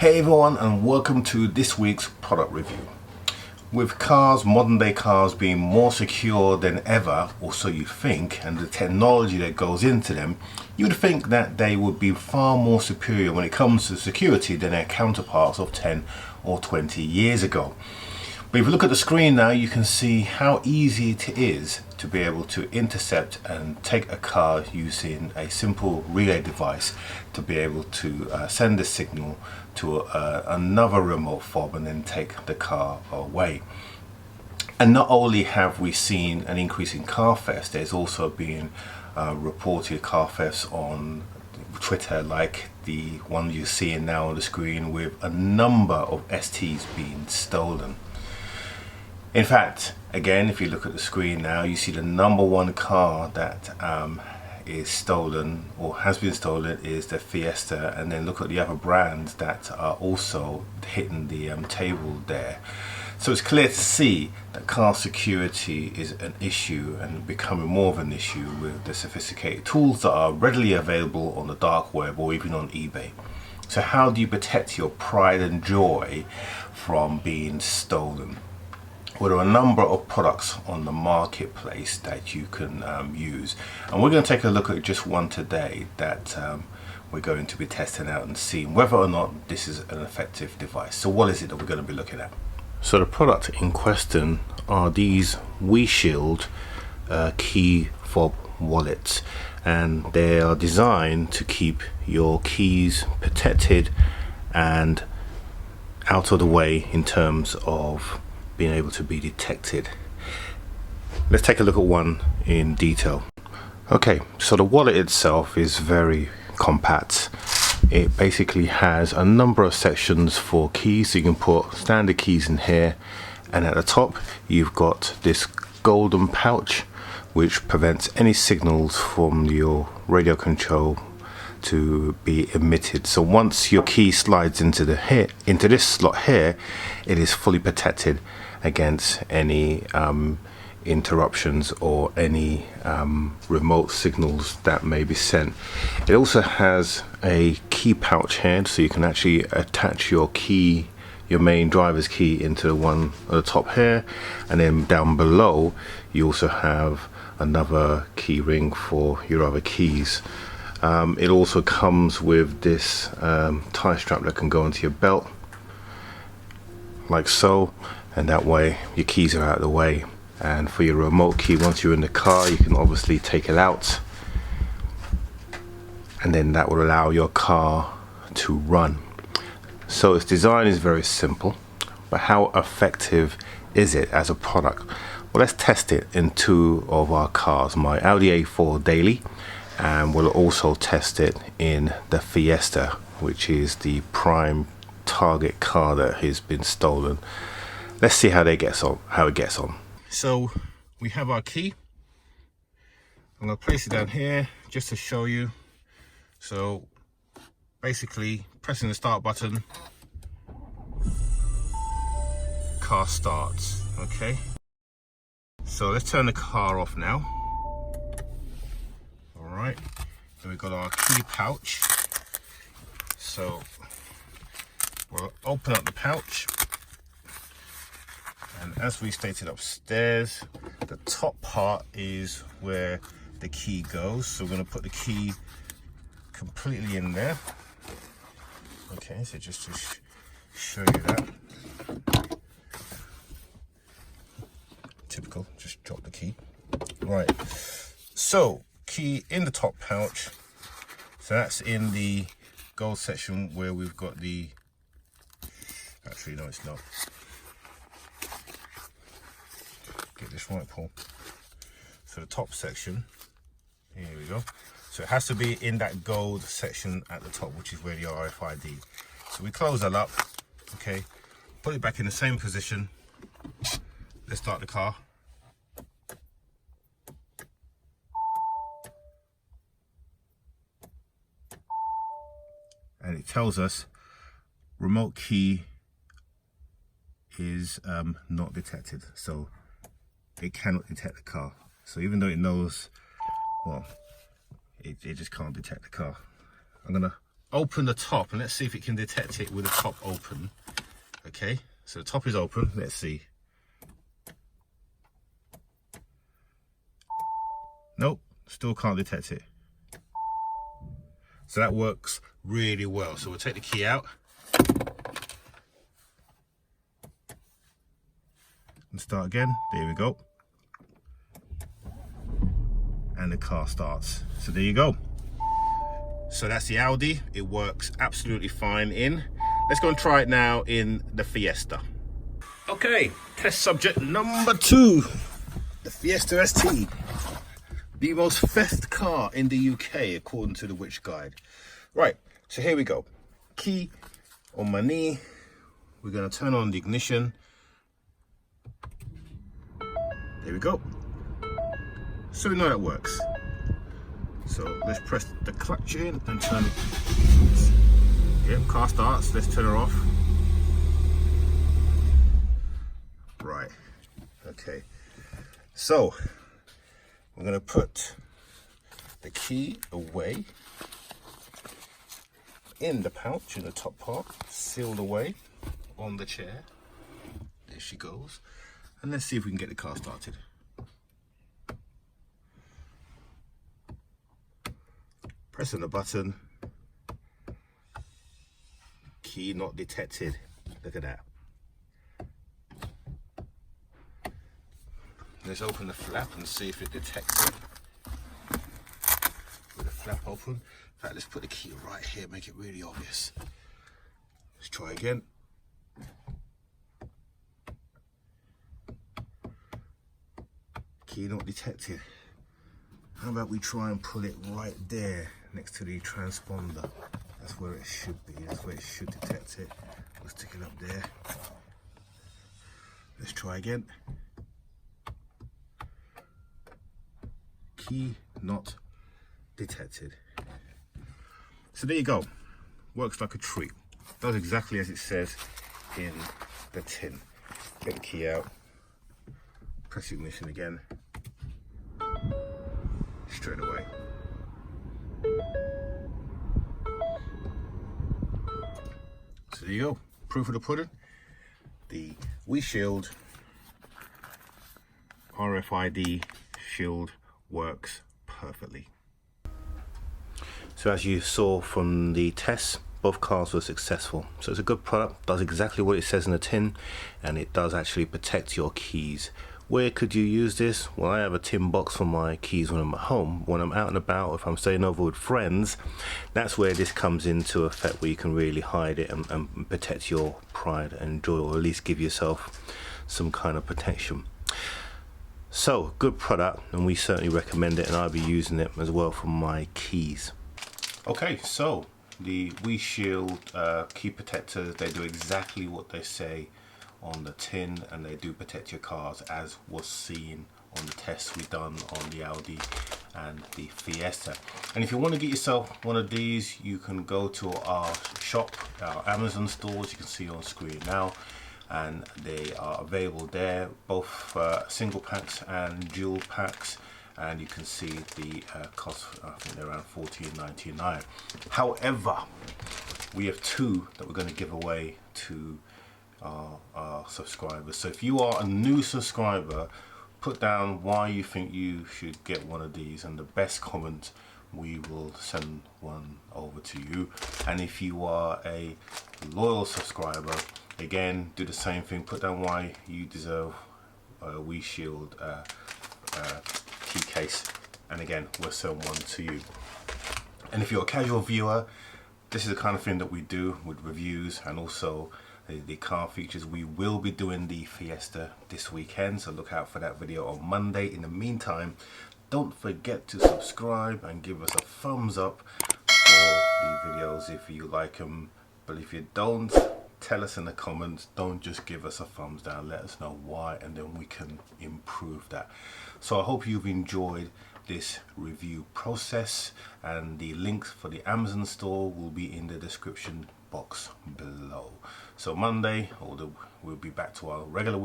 Hey everyone, and welcome to this week's product review. With cars, modern day cars being more secure than ever, or so you think, and the technology that goes into them, you would think that they would be far more superior when it comes to security than their counterparts of 10 or 20 years ago. But if you look at the screen now, you can see how easy it is to be able to intercept and take a car using a simple relay device to be able to send a signal to another remote fob and then take the car away. And not only have we seen an increase in car thefts, there's also been reported car thefts on Twitter, like the one you're seeing now on the screen, with a number of STs being stolen. In fact, again, if you look at the screen now, you see the number one car that is stolen or has been stolen is the Fiesta, and then look at the other brands that are also hitting the table there. So it's clear to see that car security is an issue and becoming more of an issue with the sophisticated tools that are readily available on the dark web or even on eBay. So how do you protect your pride and joy from being stolen? Well, there are a number of products on the marketplace that you can use, and we're going to take a look at just one today that we're going to be testing out and seeing whether or not this is an effective device. So what is it that we're going to be looking at? So the product in question are these Weshield key fob wallets, and they are designed to keep your keys protected and out of the way in terms of being able to be detected. Let's take a look at one in detail. Okay, so the wallet itself is very compact. It basically has a number of sections for keys, so you can put standard keys in here, and at the top you've got this golden pouch which prevents any signals from your radio control to be emitted. So once your key slides into this slot here, it is fully protected against any interruptions or any remote signals that may be sent. It also has a key pouch here, so you can actually attach your key, your main driver's key, into the one at the top here, and then down below you also have another key ring for your other keys. It also comes with this tie strap that can go into your belt like so, and that way your keys are out of the way. And for your remote key, once you're in the car, you can obviously take it out, and then that will allow your car to run. So its design is very simple, but how effective is it as a product? Well, let's test it in two of our cars, my Audi A4 Daily, and we'll also test it in the Fiesta, which is the prime target car that has been stolen. Let's see how it gets on. So we have our key. I'm going to place it down here just to show you. So basically pressing the start button, car starts. Okay, so let's turn the car off now. All right, then we've got our key pouch. So we'll open up the pouch, and as we stated upstairs, the top part is where the key goes. So we're going to put the key completely in there. Okay, so just to show you that. Typical, just drop the key. Right, so key in the top pouch. So that's in the gold section where we've got the, actually no it's not. Get this right, Paul. So the top section, here we go. So it has to be in that gold section at the top, which is where the RFID. So we close that up, okay, put it back in the same position. Let's start the car. And it tells us remote key is not detected. So it cannot detect the car. So even though it knows, well, it just can't detect the car. I'm gonna open the top and let's see if it can detect it with the top open. Okay, so the top is open. Let's see. Nope, still can't detect it. So that works really well. So we'll take the key out and start again. There we go. And the car starts. So there you go. So that's the Audi. It works absolutely fine in. Let's go and try it now in the Fiesta. Okay, test subject number 2. The Fiesta ST. The most fast car in the UK according to the Which Guide. Right, so here we go. Key on my knee. We're gonna turn on the ignition. There we go. So we know that works. So let's press the clutch in and turn it. Yep, car starts. Let's turn her off. Right. Okay. So we're going to put the key away in the pouch in the top part, sealed away on the chair. There she goes. And let's see if we can get the car started. Pressing the button, key not detected. Look at that. Let's open the flap and see if it detects it. With the flap open. In fact, let's put the key right here, make it really obvious. Let's try again. Key not detected. How about we try and pull it right there next to the transponder? That's where it should be. That's where it should detect it. Let's stick it up there. Let's try again. Key not detected. So there you go. Works like a treat. Does exactly as it says in the tin. Get the key out. Press ignition again. Straight away. So there you go. Proof of the pudding. The Weshield RFID shield works perfectly. So as you saw from the tests, both cars were successful. So it's a good product, does exactly what it says in the tin, and it does actually protect your keys. Where could you use this? Well, I have a tin box for my keys when I'm at home. When I'm out and about, if I'm staying over with friends, that's where this comes into effect, where you can really hide it and protect your pride and joy, or at least give yourself some kind of protection. So, good product, and we certainly recommend it, and I'll be using it as well for my keys. Okay, so the Weshield key protectors, they do exactly what they say on the tin, and they do protect your cars, as was seen on the tests we done on the Audi and the Fiesta. And if you want to get yourself one of these, you can go to our shop, our Amazon stores, you can see on screen now, and they are available there, both single packs and dual packs, and you can see the cost. I think they're around $14.99. However, we have 2 that we're going to give away to our subscribers. So if you are a new subscriber, put down why you think you should get one of these, and the best comment, we will send one over to you. And if you are a loyal subscriber, again, do the same thing. Put down why you deserve a Weshield key case, and again, we'll send one to you. And if you're a casual viewer, this is the kind of thing that we do with reviews and also the car features. We will be doing the Fiesta this weekend, so look out for that video on Monday. In the meantime, don't forget to subscribe and give us a thumbs up for the videos if you like them. But if you don't, tell us in the comments. Don't just give us a thumbs down, let us know why, and then we can improve that. So I hope you've enjoyed this review process, and the links for the Amazon store will be in the description box below. So Monday, we'll be back to our regular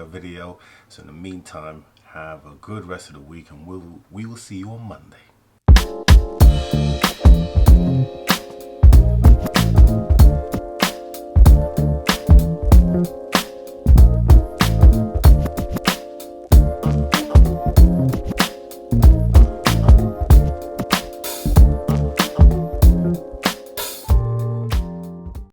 video. So in the meantime, have a good rest of the week, and we will see you on Monday.